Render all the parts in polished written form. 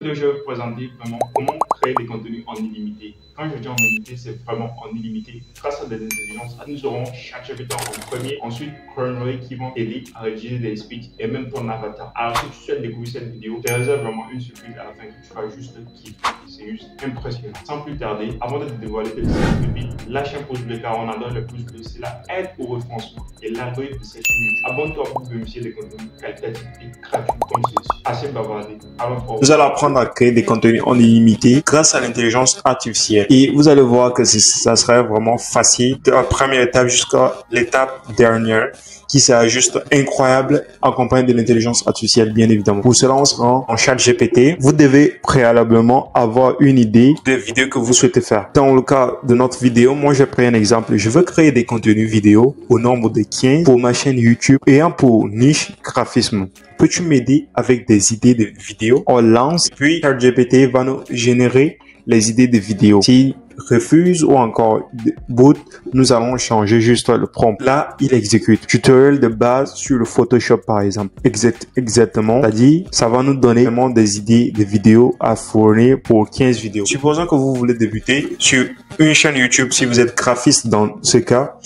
Je vais vous présenter vraiment comment créer des contenus en illimité. Quand je dis en illimité, c'est vraiment en illimité. Grâce à des intelligences, nous aurons ChatGPT en premier, ensuite Chroneway qui vont aider à rédiger des speeches et même ton avatar. Alors si tu souhaites découvrir cette vidéo, je te réserve vraiment une surprise à la fin que tu vas juste kiffer. C'est juste impressionnant. Sans plus tarder, avant de te dévoiler tes petites pépites, lâche un pouce bleu car on adore le pouce bleu. Cela aide au référencement et l'algorithme de cette chaîne. Abonne-toi pour bénéficier des contenus qualitatifs et gratuits comme ceci. Assez bavardé. Alors, vous allez apprendre à créer des contenus en illimité grâce à l'intelligence artificielle. Et vous allez voir que ça serait vraiment facile de la première étape jusqu'à l'étape dernière qui sera juste incroyable accompagné de l'intelligence artificielle, bien évidemment. Pour cela, on se rend en ChatGPT. Vous devez préalablement avoir une idée de vidéo que vous souhaitez faire. Dans le cas de notre vidéo, moi, j'ai pris un exemple. Je veux créer des contenus vidéo au nombre de 15 pour ma chaîne YouTube et un pour niche graphisme. Peux-tu m'aider avec des idées de vidéos? On lance, puis ChatGPT va nous générer les idées de vidéos. S'il refuse ou encore boot, nous allons changer juste le prompt. Là, il exécute. Tutoriel de base sur le Photoshop, par exemple. Exactement. C'est-à-dire, ça va nous donner vraiment des idées de vidéos à fournir pour 15 vidéos. Supposons que vous voulez débuter sur une chaîne YouTube. Si vous êtes graphiste dans ce cas,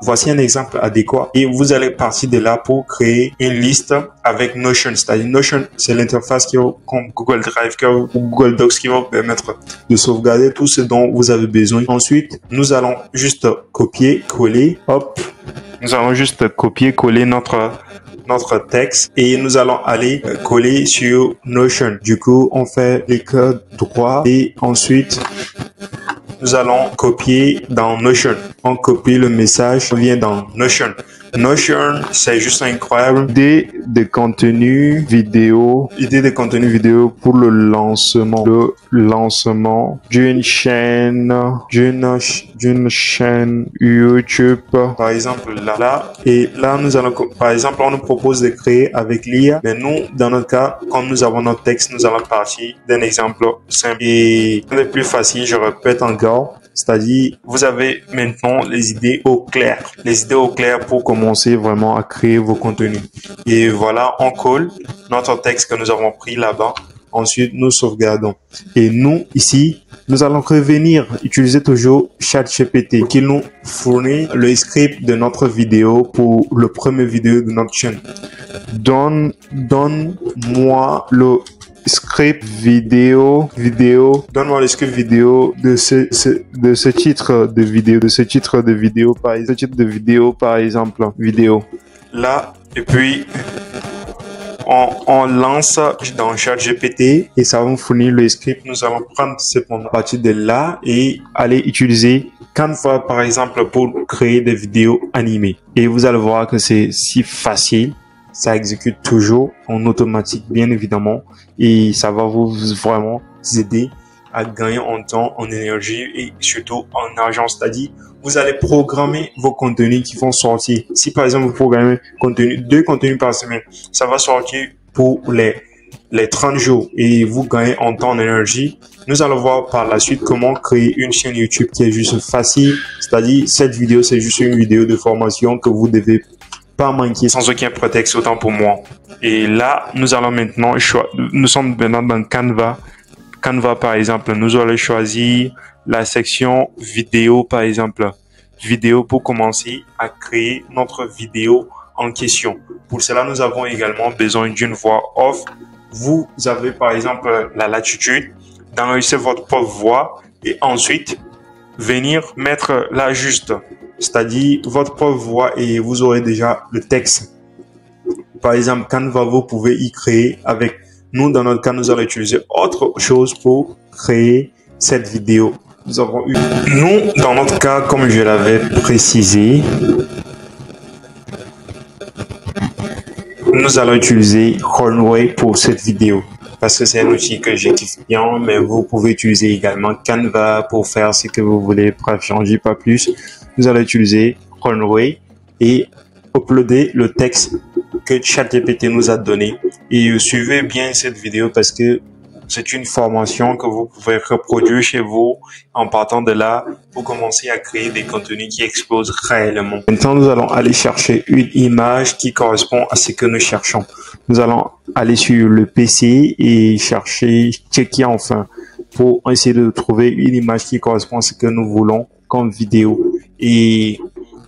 voici un exemple adéquat et vous allez partir de là pour créer une liste avec Notion. C'est-à-dire Notion, c'est l'interface qui va, comme Google Drive ou Google Docs, qui va vous permettre de sauvegarder tout ce dont vous avez besoin. Ensuite, nous allons juste copier, coller, hop. Nous allons juste copier, coller notre texte et nous allons aller coller sur Notion. Du coup, on fait clic droit et ensuite nous allons copier dans Notion. On copie le message, on vient dans Notion. Notion, c'est juste incroyable. Idée de contenu vidéo pour le lancement d'une chaîne YouTube. Par exemple, là. Et là, nous allons, par exemple, on nous propose de créer avec l'IA. Mais nous, dans notre cas, comme nous avons notre texte, nous allons partir d'un exemple simple. Et le plus facile, je répète encore. C'est-à-dire, vous avez maintenant les idées au clair. Les idées au clair pour commencer vraiment à créer vos contenus. Et voilà, on colle notre texte que nous avons pris là-bas. Ensuite, nous sauvegardons. Et nous, ici, nous allons revenir utiliser toujours ChatGPT qui nous fournit le script de notre vidéo pour le premier vidéo de notre chaîne. Donne-moi le script vidéo, donne-moi le script vidéo de ce titre de vidéo, par exemple, vidéo. Là, et puis, on lance dans ChatGPT et ça va nous fournir le script. Nous allons prendre cependant à partir de là et aller utiliser Canva, par exemple, pour créer des vidéos animées. Et vous allez voir que c'est si facile. Ça exécute toujours en automatique, bien évidemment, et ça va vous vraiment aider à gagner en temps, en énergie et surtout en argent. C'est-à-dire, vous allez programmer vos contenus qui vont sortir. Si par exemple, vous programmez deux contenus par semaine, ça va sortir pour les 30 jours et vous gagnez en temps, en énergie. Nous allons voir par la suite comment créer une chaîne YouTube qui est juste facile. C'est-à-dire, cette vidéo, c'est juste une vidéo de formation que vous devez pas manquer sans aucun prétexte, autant pour moi. Et là, nous allons maintenant nous sommes maintenant dans Canva. Canva, par exemple, nous allons choisir la section vidéo, par exemple. Vidéo pour commencer à créer notre vidéo en question. Pour cela, nous avons également besoin d'une voix off. Vous avez, par exemple, la latitude d'enregistrer votre propre voix et ensuite venir mettre la juste. C'est-à-dire votre propre voix et vous aurez déjà le texte. Par exemple, Canva, vous pouvez y créer avec nous. Dans notre cas, nous allons utiliser autre chose pour créer cette vidéo. Nous, dans notre cas, comme je l'avais précisé, nous allons utiliser Chroneway pour cette vidéo. Parce que c'est un outil que j'ai kiffé bien, mais vous pouvez utiliser également Canva pour faire ce que vous voulez. Bref, j'en dis pas plus. Nous allons utiliser Chroneway et uploader le texte que ChatGPT nous a donné. Et suivez bien cette vidéo parce que c'est une formation que vous pouvez reproduire chez vous. En partant de là, vous commencez à créer des contenus qui explosent réellement. Maintenant, nous allons aller chercher une image qui correspond à ce que nous cherchons. Nous allons aller sur le PC et checker enfin pour essayer de trouver une image qui correspond à ce que nous voulons comme vidéo. Et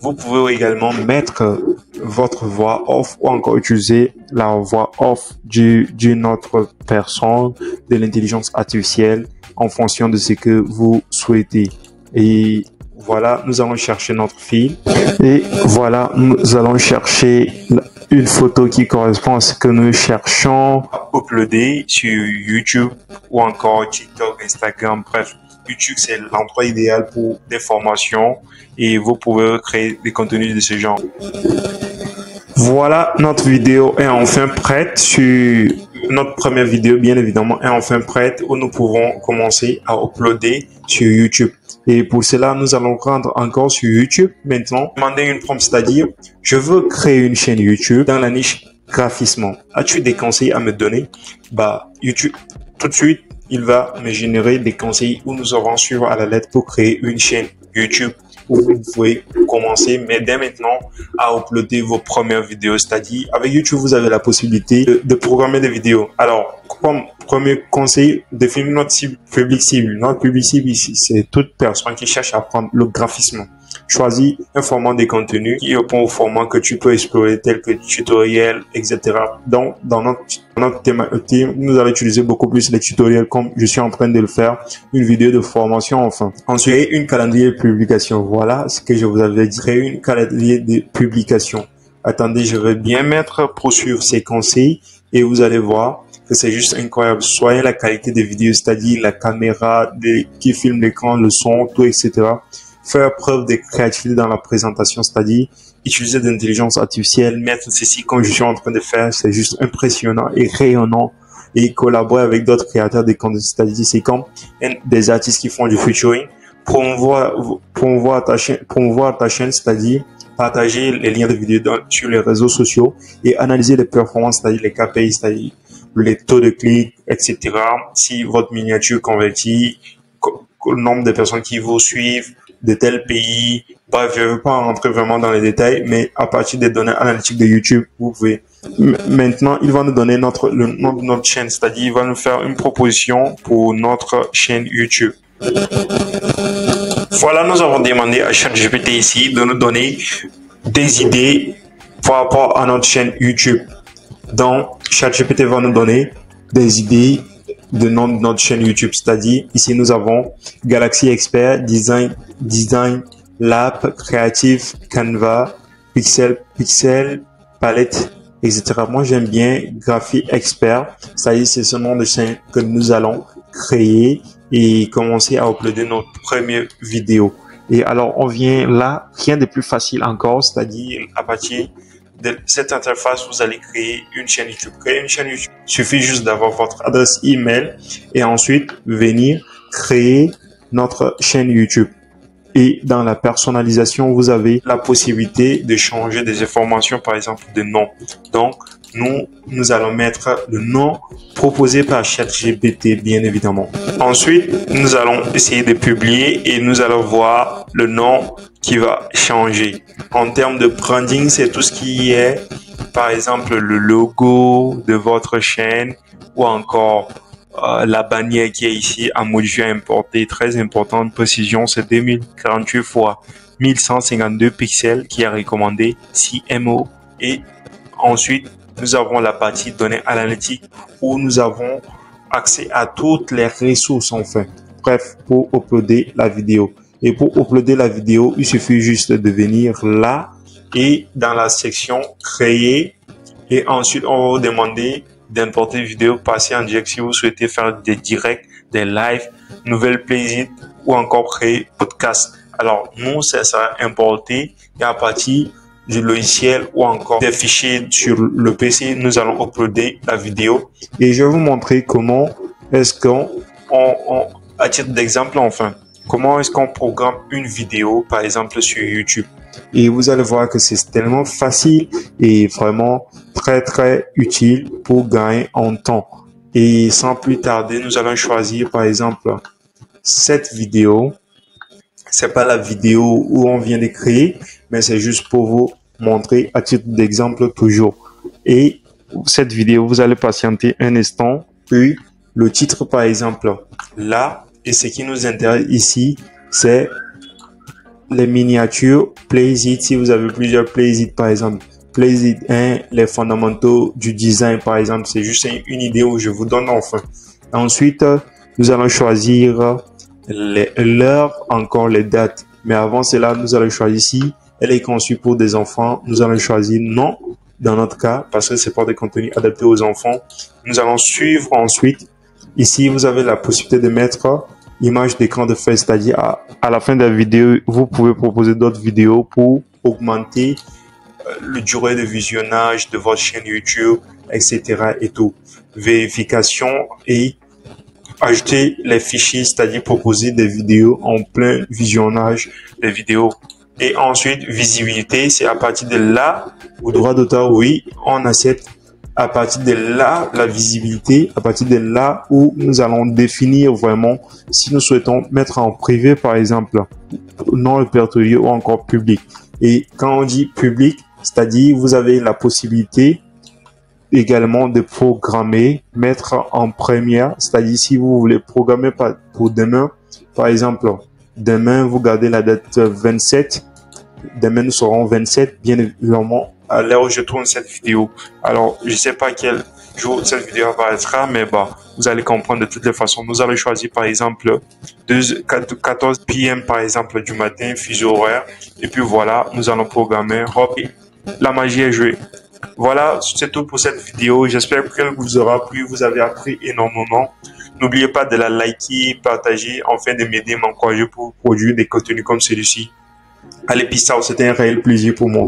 vous pouvez également mettre votre voix off ou encore utiliser la voix off d'une autre personne de l'intelligence artificielle en fonction de ce que vous souhaitez. Et voilà, nous allons chercher notre fil. Et voilà, nous allons chercher une photo qui correspond à ce que nous cherchons à uploader sur YouTube ou encore TikTok, Instagram, bref. YouTube, c'est l'endroit idéal pour des formations et vous pouvez créer des contenus de ce genre. Voilà, notre vidéo est enfin prête. Notre première vidéo, bien évidemment, est enfin prête où nous pouvons commencer à uploader sur YouTube. Et pour cela, nous allons rendre encore sur YouTube. Maintenant, demander une prompt, c'est-à-dire, je veux créer une chaîne YouTube dans la niche graphisme. As-tu des conseils à me donner? YouTube, tout de suite, il va me générer des conseils où nous aurons suivre à la lettre pour créer une chaîne YouTube où vous pouvez commencer, mais dès maintenant, à uploader vos premières vidéos. C'est-à-dire, avec YouTube, vous avez la possibilité de programmer des vidéos. Alors, comme premier conseil, définir notre public cible. Notre public cible ici, c'est toute personne qui cherche à apprendre le graphisme. Choisis un format de contenu qui répond au format que tu peux explorer, tel que tutoriel, etc. Donc, dans notre thème, nous allons utiliser beaucoup plus les tutoriels comme je suis en train de le faire, une vidéo de formation enfin. Ensuite, une calendrier de publication. Voilà ce que je vous avais dit. Créer une calendrier de publication. Attendez, je vais bien poursuivre ces conseils et vous allez voir que c'est juste incroyable. Soyez la qualité des vidéos, c'est-à-dire la caméra qui filme l'écran, le son, tout, etc. Faire preuve de créativité dans la présentation, c'est-à-dire utiliser de l'intelligence artificielle, mettre ceci comme je suis en train de faire, c'est juste impressionnant et rayonnant, et collaborer avec d'autres créateurs de contenu, c'est-à-dire c'est comme des artistes qui font du featuring, promouvoir ta chaîne, c'est-à-dire partager les liens de vidéos sur les réseaux sociaux et analyser les performances, c'est-à-dire les KPI, c'est-à-dire les taux de clics, etc. Si votre miniature convertit, le nombre de personnes qui vous suivent, de tel pays. Bref, je ne veux pas rentrer vraiment dans les détails, mais à partir des données analytiques de YouTube, vous pouvez. Maintenant, il va nous donner le nom de notre chaîne, c'est-à-dire il va nous faire une proposition pour notre chaîne YouTube. Voilà, nous avons demandé à ChatGPT ici de nous donner des idées par rapport à notre chaîne YouTube. Donc, ChatGPT va nous donner des idées de nom de notre chaîne YouTube, c'est-à-dire ici nous avons Galaxy Expert, Design Lab, Creative, Canva, Pixel, Palette, etc. Moi j'aime bien Graphic Expert, c'est-à-dire c'est ce nom de chaîne que nous allons créer et commencer à uploader notre première vidéo. Et alors on vient là, rien de plus facile encore, c'est-à-dire à partir de cette interface, vous allez créer une chaîne YouTube. Créer une chaîne YouTube, il suffit juste d'avoir votre adresse email et ensuite venir créer notre chaîne YouTube. Et dans la personnalisation, vous avez la possibilité de changer des informations, par exemple de nom. Donc, nous allons mettre le nom proposé par ChatGPT, bien évidemment. Ensuite, nous allons essayer de publier et nous allons voir le nom qui va changer. En termes de branding, c'est tout ce qui est, par exemple, le logo de votre chaîne ou encore la bannière qui est ici à modifier, à importer. Très importante précision, c'est 2048 x 1152 pixels qui est recommandé, CMO. Et ensuite, nous avons la partie données analytiques où nous avons accès à toutes les ressources enfin. Bref, pour uploader la vidéo. Et pour uploader la vidéo, il suffit juste de venir là et dans la section créer. Et ensuite, on va vous demander d'importer vidéo, passer en direct si vous souhaitez faire des directs, des lives, nouvelles playlists ou encore créer podcast. Alors, nous, ça sera importé et à partir du logiciel ou encore des fichiers sur le PC, nous allons uploader la vidéo. Et je vais vous montrer comment est-ce qu'on, à titre d'exemple, enfin, comment est-ce qu'on programme une vidéo, par exemple, sur YouTube. Et vous allez voir que c'est tellement facile et vraiment très, très utile pour gagner en temps. Et sans plus tarder, nous allons choisir par exemple cette vidéo. C'est pas la vidéo où on vient de créer, mais c'est juste pour vous montrer à titre d'exemple toujours. Et cette vidéo, vous allez patienter un instant. Puis le titre par exemple là, et ce qui nous intéresse ici, c'est les miniatures Playzit. Si vous avez plusieurs Playzit par exemple, Playzit 1, les fondamentaux du design par exemple, c'est juste une idée où je vous donne enfin. Ensuite, nous allons choisir l'heure, encore les dates. Mais avant cela, nous allons choisir si elle est conçue pour des enfants. Nous allons choisir non dans notre cas parce que c'est pas des contenus adaptés aux enfants. Nous allons suivre ensuite. Ici, vous avez la possibilité de mettre image d'écran de fait, c'est-à-dire à la fin de la vidéo, vous pouvez proposer d'autres vidéos pour augmenter le durée de visionnage de votre chaîne YouTube, etc. et tout. Vérification et ajouter les fichiers, c'est-à-dire proposer des vidéos en plein visionnage des vidéos. Et ensuite, visibilité, c'est à partir de là, ou droit d'auteur, oui, on accepte. À partir de là, la visibilité, à partir de là où nous allons définir vraiment si nous souhaitons mettre en privé, par exemple, non répertorié ou encore public. Et quand on dit public, c'est-à-dire vous avez la possibilité également de programmer, mettre en première, c'est-à-dire si vous voulez programmer pour demain, par exemple, demain vous gardez la date 27, demain nous serons 27, bien évidemment, à l'heure où je tourne cette vidéo. Alors, je sais pas quel jour cette vidéo apparaîtra, mais bah, vous allez comprendre de toutes les façons. Nous allons choisir par exemple 14 p.m. par exemple du matin, fuseau horaire, et puis voilà, nous allons programmer, hop, la magie est jouée. Voilà, c'est tout pour cette vidéo. J'espère qu'elle vous aura plu. Vous avez appris énormément. N'oubliez pas de la liker, partager, afin de m'aider, m'encourager pour produire des contenus comme celui-ci. Allez, peace out. C'était un réel plaisir pour moi.